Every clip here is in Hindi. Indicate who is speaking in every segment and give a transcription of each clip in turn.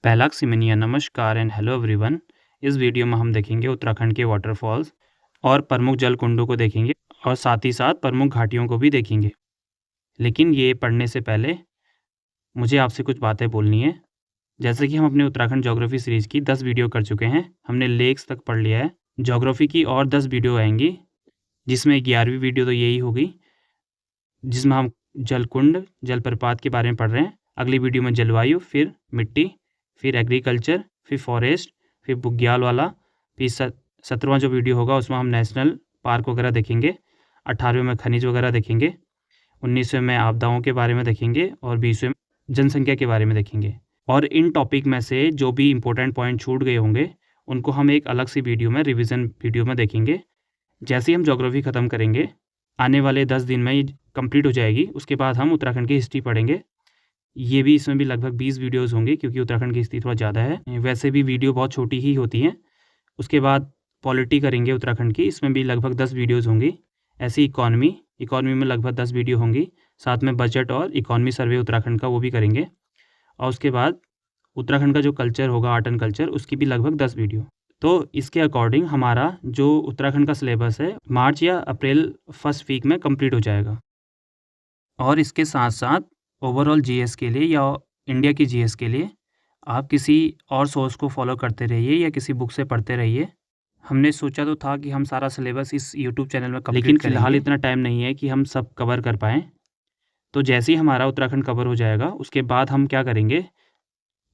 Speaker 1: पहलाक सिमनिया नमस्कार एंड हेलो एवरीवन। इस वीडियो में हम देखेंगे उत्तराखंड के वाटरफॉल्स और प्रमुख जल कुंडों को देखेंगे और साथ ही साथ प्रमुख घाटियों को भी देखेंगे। लेकिन ये पढ़ने से पहले मुझे आपसे कुछ बातें बोलनी है। जैसे कि हम अपने उत्तराखंड ज्योग्राफी सीरीज़ की 10 वीडियो कर चुके हैं, हमने लेक्स तक पढ़ लिया है। ज्योग्राफी की और 10 वीडियो आएंगी, जिसमें 11वीं वीडियो तो यही होगी जिसमें हम जलकुंड जलप्रपात के बारे में पढ़ रहे हैं। अगली वीडियो में जलवायु, फिर मिट्टी, फिर एग्रीकल्चर, फिर फॉरेस्ट, फिर बुग्याल वाला, फिर 17वां जो वीडियो होगा उसमें हम नेशनल पार्क वगैरह देखेंगे। 18वें में खनिज वगैरह देखेंगे। 19वें में आपदाओं के बारे में देखेंगे और 20वें जनसंख्या के बारे में देखेंगे। और इन टॉपिक में से जो भी इंपॉर्टेंट पॉइंट छूट गए होंगे उनको हम एक अलग सी वीडियो में रिविज़न वीडियो में देखेंगे। जैसे ही हम ज्योग्राफी ख़त्म करेंगे, आने वाले 10 दिन में ये कंप्लीट हो जाएगी। उसके बाद हम उत्तराखंड की हिस्ट्री पढ़ेंगे। ये भी इसमें भी लगभग 20 वीडियोज़ होंगे, क्योंकि उत्तराखंड की हिस्ट्री थोड़ा ज़्यादा है। वैसे भी वीडियो बहुत छोटी ही होती हैं। उसके बाद पॉलिटी करेंगे उत्तराखंड की, इसमें भी लगभग 10 वीडियोज़ होंगी। ऐसी इकॉनमी में लगभग 10 वीडियो होंगी। साथ में बजट और इकॉनमी सर्वे उत्तराखंड का वो भी करेंगे। और उसके बाद उत्तराखंड का जो कल्चर होगा, आर्ट एंड कल्चर, उसकी भी लगभग 10 वीडियो। तो इसके अकॉर्डिंग हमारा जो उत्तराखंड का सिलेबस है मार्च या अप्रैल फर्स्ट वीक में कंप्लीट हो जाएगा। और इसके साथ साथ ओवरऑल जीएस के लिए या इंडिया की जीएस के लिए आप किसी और सोर्स को फॉलो करते रहिए या किसी बुक से पढ़ते रहिए। हमने सोचा तो था कि हम सारा सिलेबस इस यूट्यूब चैनल में कंप्लीट करेंगे, लेकिन फ़िलहाल इतना टाइम नहीं है कि हम सब कवर कर पाएँ। तो जैसे ही हमारा उत्तराखंड कवर हो जाएगा, उसके बाद हम क्या करेंगे,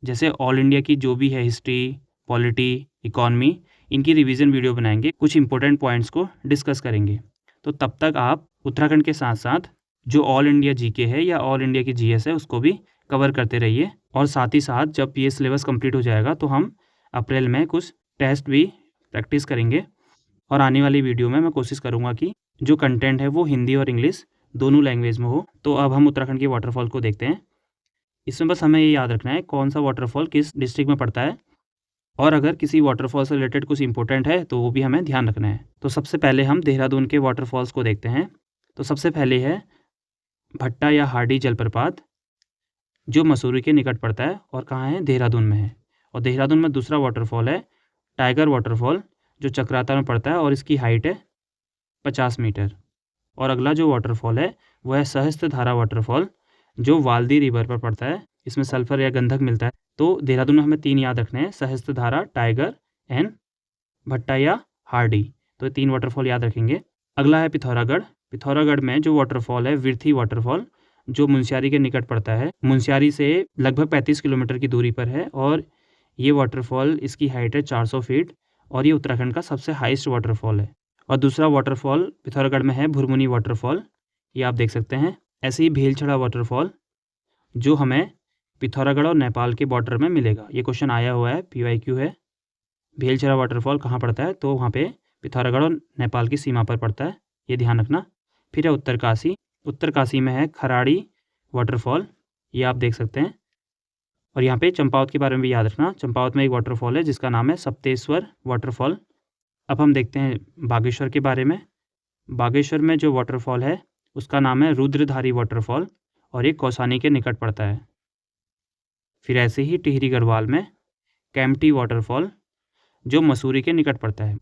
Speaker 1: जैसे ऑल इंडिया की जो भी है हिस्ट्री, पॉलिटी, इकॉनमी, इनकी रिवीजन वीडियो बनाएंगे, कुछ इंपॉर्टेंट पॉइंट्स को डिस्कस करेंगे। तो तब तक आप उत्तराखंड के साथ साथ जो ऑल इंडिया जीके है या ऑल इंडिया की जीएस है उसको भी कवर करते रहिए। और साथ ही साथ जब ये सिलेबस कंप्लीट हो जाएगा तो हम अप्रैल में कुछ टेस्ट भी प्रैक्टिस करेंगे। और आने वाली वीडियो में मैं कोशिश करूँगा कि जो कंटेंट है वो हिंदी और इंग्लिश दोनों लैंग्वेज में हो। तो अब हम उत्तराखंड के वाटरफॉल को देखते हैं। इसमें बस हमें ये याद रखना है कौन सा वाटरफॉल किस डिस्ट्रिक्ट में पड़ता है, और अगर किसी वाटरफॉल से रिलेटेड कुछ इंपॉर्टेंट है तो वो भी हमें ध्यान रखना है। तो सबसे पहले हम देहरादून के वाटरफॉल्स को देखते हैं। तो सबसे पहले है भट्टा या हार्डी जलप्रपात, जो मसूरी के निकट पड़ता है और कहाँ है, देहरादून में है। और देहरादून में दूसरा वाटरफॉल है टाइगर वाटरफॉल, जो चक्राता में पड़ता है और इसकी हाइट है 50 मीटर। और अगला जो वाटरफॉल है वह है सहस्त्रधारा वाटरफॉल, जो वाल्दी रिवर पर पड़ता है। इसमें सल्फर या गंधक मिलता है। तो देहरादून में हमें 3 याद रखने हैं, सहस्त्रधारा, टाइगर एंड भट्टा या हार्डी। तो 3 वाटरफॉल याद रखेंगे। अगला है पिथौरागढ़। पिथौरागढ़ में जो वाटरफॉल है विरथी वाटरफॉल, जो मुनस्यारी के निकट पड़ता है। मुनस्यारी से लगभग 35 किलोमीटर की दूरी पर है और ये वाटरफॉल, इसकी हाइट है 400 फीट और ये उत्तराखंड का सबसे हाईएस्ट वाटरफॉल है। और दूसरा वाटरफॉल पिथौरागढ़ में है भुरमुनी वाटरफॉल, ये आप देख सकते हैं। ऐसे ही भेलछड़ा वाटरफॉल, जो हमें पिथौरागढ़ और नेपाल के बॉर्डर में मिलेगा। ये क्वेश्चन आया हुआ है, PYQ है। भेलछड़ा वाटरफॉल कहाँ पड़ता है, तो वहाँ पे पिथौरागढ़ और नेपाल की सीमा पर पड़ता है, ये ध्यान रखना। फिर है उत्तरकाशी। उत्तरकाशी में है खराड़ी वाटरफॉल, ये आप देख सकते हैं। और यहाँ पे चंपावत के बारे में भी याद रखना। चंपावत में एक वाटरफॉल है जिसका नाम है सप्तेश्वर वाटरफॉल। अब हम देखते हैं बागेश्वर के बारे में। बागेश्वर में जो वाटरफॉल है उसका नाम है रुद्रधारी वाटरफॉल और ये कौसानी के निकट पड़ता है। फिर ऐसे ही टिहरी गढ़वाल में कैम्पटी वाटरफॉल, जो मसूरी के निकट पड़ता है।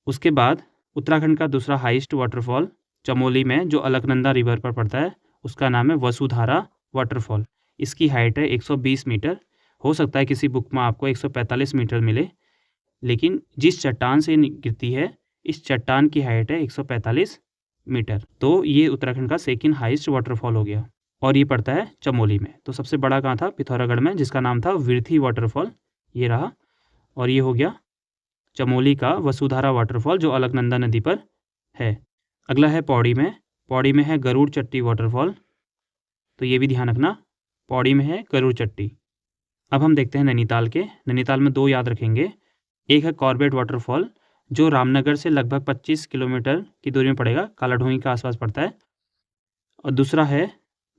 Speaker 1: उसके बाद उत्तराखंड का दूसरा हाईएस्ट वाटरफॉल चमोली में, जो अलकनंदा रिवर पर पड़ता है, उसका नाम है वसुधारा वाटरफॉल। इसकी हाइट है 120 मीटर। हो सकता है किसी बुक में आपको 145 मीटर मिले, लेकिन जिस चट्टान से गिरती है इस चट्टान की हाइट है 145 मीटर। तो ये उत्तराखंड का सेकंड हाईएस्ट वाटरफॉल हो गया और ये पड़ता है चमोली में। तो सबसे बड़ा कहाँ था, पिथौरागढ़ में, जिसका नाम था विरथी वाटरफॉल, ये रहा। और ये हो गया चमोली का वसुधारा वाटरफॉल, जो अलकनंदा नदी पर है। अगला है पौड़ी में। पौड़ी में है गरुड़ चट्टी वाटरफॉल, तो ये भी ध्यान रखना, पौड़ी में है गरुड़ चट्टी। अब हम देखते हैं नैनीताल के। नैनीताल में 2 याद रखेंगे। एक है कॉर्बेट वाटरफॉल, जो रामनगर से लगभग 25 किलोमीटर की दूरी में पड़ेगा, कालाढूंगी के आसपास पड़ता है। और दूसरा है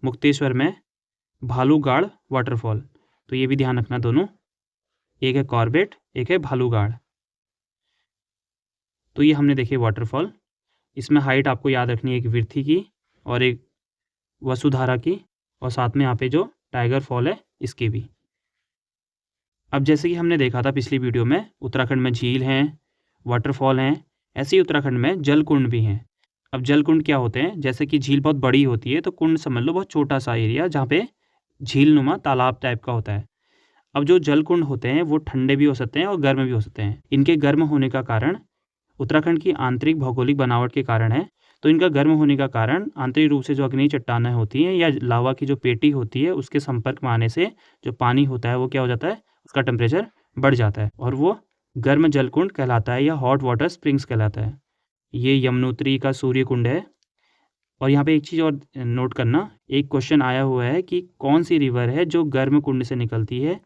Speaker 1: मुक्तेश्वर में भालूगाड़ वाटरफॉल, तो ये भी ध्यान रखना दोनों, एक है कॉर्बेट, एक है भालूगाड़। तो ये हमने देखे वाटरफॉल। इसमें हाइट आपको याद रखनी है, एक विरथी की और एक वसुधारा की, और साथ में यहाँ पे जो टाइगर फॉल है इसकी भी। अब जैसे कि हमने देखा था पिछली वीडियो में, उत्तराखंड में झील हैं, वाटरफॉल हैं, ऐसे ही उत्तराखंड में जल कुंड भी हैं। अब जल कुंड क्या होते हैं, जैसे कि झील बहुत बड़ी होती है तो कुंड समझ लो बहुत छोटा सा एरिया जहाँ पे झील नुमा तालाब टाइप का होता है। अब जो जल कुंड होते हैं वो ठंडे भी हो सकते हैं और गर्म भी हो सकते हैं। इनके गर्म होने का कारण उत्तराखंड की आंतरिक भौगोलिक बनावट के कारण है। तो इनका गर्म होने का कारण आंतरिक रूप से जो अग्नि चट्टानें होती हैं या लावा की जो पेटी होती है उसके संपर्क में आने से जो पानी होता है वो क्या हो जाता है, उसका टेम्परेचर बढ़ जाता है और वो गर्म जल कुंड कहलाता है या हॉट वाटर स्प्रिंग्स कहलाता है। ये यमुनोत्री का सूर्य कुंड है। और यहाँ पे एक चीज़ और नोट करना, एक क्वेश्चन आया हुआ है कि कौन सी रिवर है जो गर्म कुंड से निकलती है,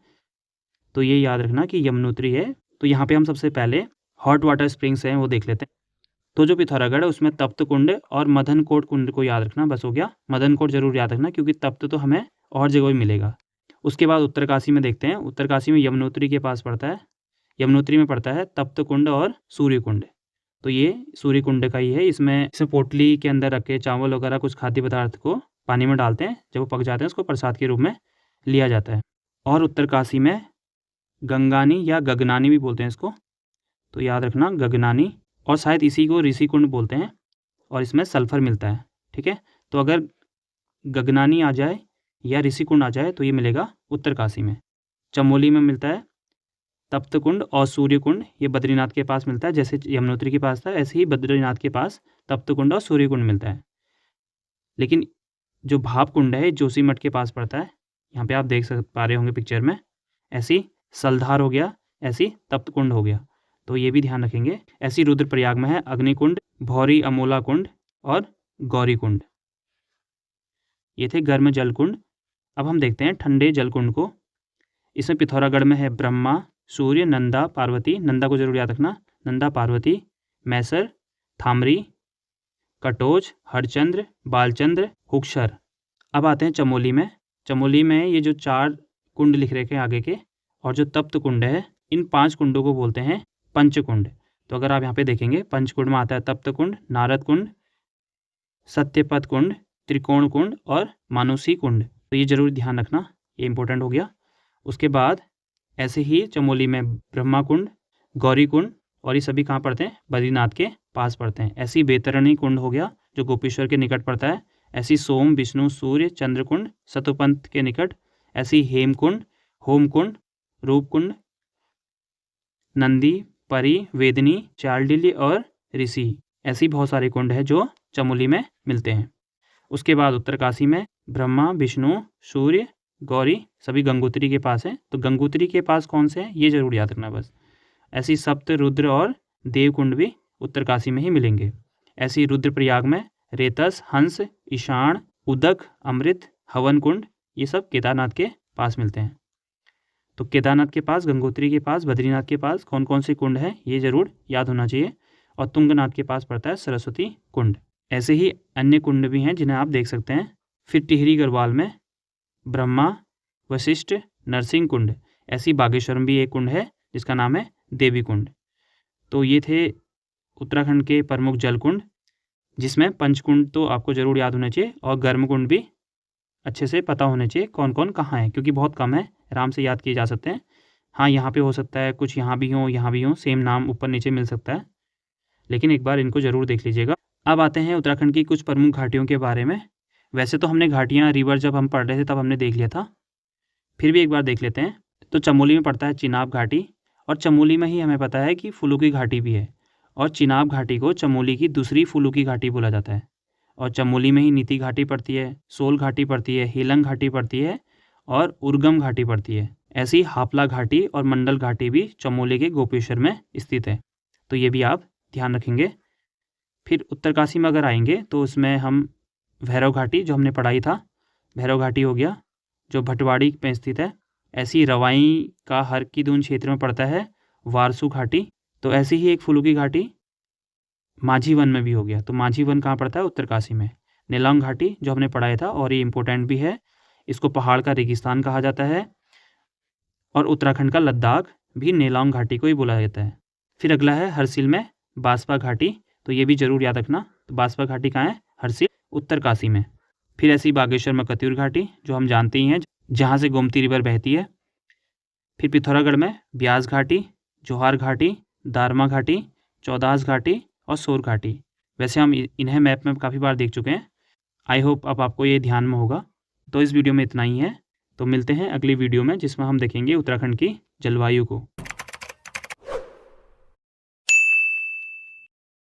Speaker 1: तो ये याद रखना कि यमुनोत्री है। तो यहाँ पे हम सबसे पहले हॉट वाटर स्प्रिंग्स हैं वो देख लेते हैं। तो जो पिथौरागढ़ है उसमें तप्त कुंड और मदन कोट कुंड को याद रखना, बस हो गया। मदन कोट जरूर याद रखना क्योंकि तप्त तो हमें और जगह भी मिलेगा। उसके बाद उत्तरकाशी में देखते हैं। उत्तरकाशी में यमुनोत्री के पास पड़ता है, यमुनोत्री में पड़ता है तप्त कुंड और सूर्य कुंड। तो ये सूर्य कुंड का ही है। इसमें पोटली के अंदर रख के चावल वगैरह कुछ खाद्य पदार्थ को पानी में डालते हैं, जब वो पक जाते हैं उसको प्रसाद के रूप में लिया जाता है। और उत्तरकाशी में गंगानी या गगनानी भी बोलते हैं इसको, तो याद रखना गगनानी। और शायद इसी को ऋषि कुंड बोलते हैं और इसमें सल्फर मिलता है, ठीक है। तो अगर गगनानी आ जाए या ऋषि कुंड आ जाए तो ये मिलेगा उत्तरकाशी में। चमोली में मिलता है तप्त कुंड और सूर्य कुंड, ये बद्रीनाथ के पास मिलता है। जैसे यमुनोत्री के पास था ऐसे ही बद्रीनाथ के पास तप्त कुंड और सूर्य कुंड मिलता है। लेकिन जो भाप कुंड है जोशीमठ के पास पड़ता है। यहाँ पे आप देख पा रहे होंगे पिक्चर में, ऐसी सलधार हो गया, ऐसी तप्त कुंड हो गया, तो ये भी ध्यान रखेंगे। ऐसी रुद्रप्रयाग में है अग्निकुंड, भौरी अमोला कुंड और गौरी कुंड। ये थे गर्म जल कुंड। अब हम देखते हैं ठंडे जल कुंड को। इसमें पिथौरागढ़ में है ब्रह्मा, सूर्य, नंदा, पार्वती। नंदा को जरूर याद रखना, नंदा, पार्वती, मैसर, थामरी, कटोच, हरचंद्र, बालचंद्र, हुक्सर। अब आते हैं चमोली में। चमोली में ये जो 4 कुंड लिख रखे हैं आगे के, और जो तप्त कुंड है, इन 5 कुंडों को बोलते हैं पंचकुंड। तो अगर आप यहाँ पे देखेंगे पंचकुंड में आता है तप्त कुंड, नारद कुंड, सत्यपथ कुंड, त्रिकोण कुंड और मानुषी कुंड। तो ये जरूर ध्यान रखना, ये इंपॉर्टेंट हो गया। उसके बाद ऐसे ही चमोली में ब्रह्मा कुंड, गौरी कुंड, और ये सभी कहाँ पड़ते हैं, बद्रीनाथ के पास पड़ते हैं। ऐसी बेतरणी कुंड हो गया जो गोपेश्वर के निकट पड़ता है। ऐसी सोम, विष्णु, सूर्य, चंद्र कुंड सतोपंथ के निकट। ऐसी हेमकुंड, होमकुंड, रूपकुंड, नंदी, परी, वेदनी, चालडिली और ऋषि। ऐसी बहुत सारे कुंड है जो चमोली में मिलते हैं। उसके बाद उत्तरकाशी में ब्रह्मा, विष्णु, सूर्य, गौरी सभी गंगोत्री के पास है। तो गंगोत्री के पास कौन से हैं ये जरूर याद रखना बस। ऐसी सप्त, रुद्र और देव कुंड भी उत्तरकाशी में ही मिलेंगे। ऐसी रुद्रप्रयाग में रेतस, हंस, ईशान, उदक, अमृत, हवन कुंड, ये सब केदारनाथ के पास मिलते हैं। तो केदारनाथ के पास, गंगोत्री के पास, बद्रीनाथ के पास कौन कौन से कुंड है ये जरूर याद होना चाहिए। और तुंगनाथ के पास पड़ता है सरस्वती कुंड। ऐसे ही अन्य कुंड भी हैं जिन्हें आप देख सकते हैं। फिर टिहरी गढ़वाल में ब्रह्मा, वशिष्ठ, नरसिंह कुंड। ऐसी बागेश्वर में भी एक कुंड है जिसका नाम है देवी कुंड। तो ये थे उत्तराखंड के प्रमुख जल कुंड, जिसमें पंचकुंड तो आपको जरूर याद होने चाहिए और गर्म कुंड भी अच्छे से पता होने चाहिए कौन कौन कहाँ है, क्योंकि बहुत कम है, आराम से याद किए जा सकते हैं। हाँ, यहाँ पे हो सकता है कुछ यहाँ भी हो, सेम नाम ऊपर नीचे मिल सकता है, लेकिन एक बार इनको ज़रूर देख लीजिएगा। अब आते हैं उत्तराखंड की कुछ प्रमुख घाटियों के बारे में। वैसे तो हमने घाटियाँ, रिवर जब हम पढ़ रहे थे तब हमने देख लिया था, फिर भी एक बार देख लेते हैं। तो चमोली में पड़ता है चिनाब घाटी, और चमोली में ही हमें पता है कि फूलों की घाटी भी है, और चिनाब घाटी को चमोली की दूसरी फूलों की घाटी बोला जाता है। और चमोली में ही नीति घाटी पड़ती है, सोल घाटी पड़ती है, हेलंग घाटी पड़ती है और उर्गम घाटी पड़ती है। ऐसी हापला घाटी और मंडल घाटी भी चमोली के गोपेश्वर में स्थित है, तो ये भी आप ध्यान रखेंगे। फिर उत्तरकाशी में अगर आएंगे तो उसमें हम भैरव घाटी, जो हमने पढ़ाई था, भैरव घाटी हो गया जो भटवाड़ी में स्थित है। ऐसी रवाई का हर की दून क्षेत्र में पड़ता है वारसू घाटी। तो ऐसी ही एक फूलों की घाटी माझी वन में भी हो गया। तो माझी वन कहाँ पड़ता है, उत्तरकाशी में। नेलोंग घाटी जो हमने पढ़ाया था, और ये इंपॉर्टेंट भी है, इसको पहाड़ का रेगिस्तान कहा जाता है, और उत्तराखंड का लद्दाख भी नेलोंग घाटी को ही बोला जाता है। फिर अगला है हरसिल में बासपा घाटी, तो ये भी जरूर याद रखना। तो बासपा घाटी कहाँ है, हरसिल, उत्तरकाशी में। फिर ऐसी बागेश्वर में कत्यूर घाटी जो हम जानते ही हैं, जहाँ से गोमती रिवर बहती है। फिर पिथौरागढ़ में ब्यास घाटी, जोहार घाटी, दारमा घाटी, चौदास घाटी और सोर घाटी। वैसे हम इन्हें मैप में काफ़ी बार देख चुके हैं। आई होप अब आपको ये ध्यान में होगा। तो इस वीडियो में इतना ही है। तो मिलते हैं अगली वीडियो में, जिसमें हम देखेंगे उत्तराखंड की जलवायु को।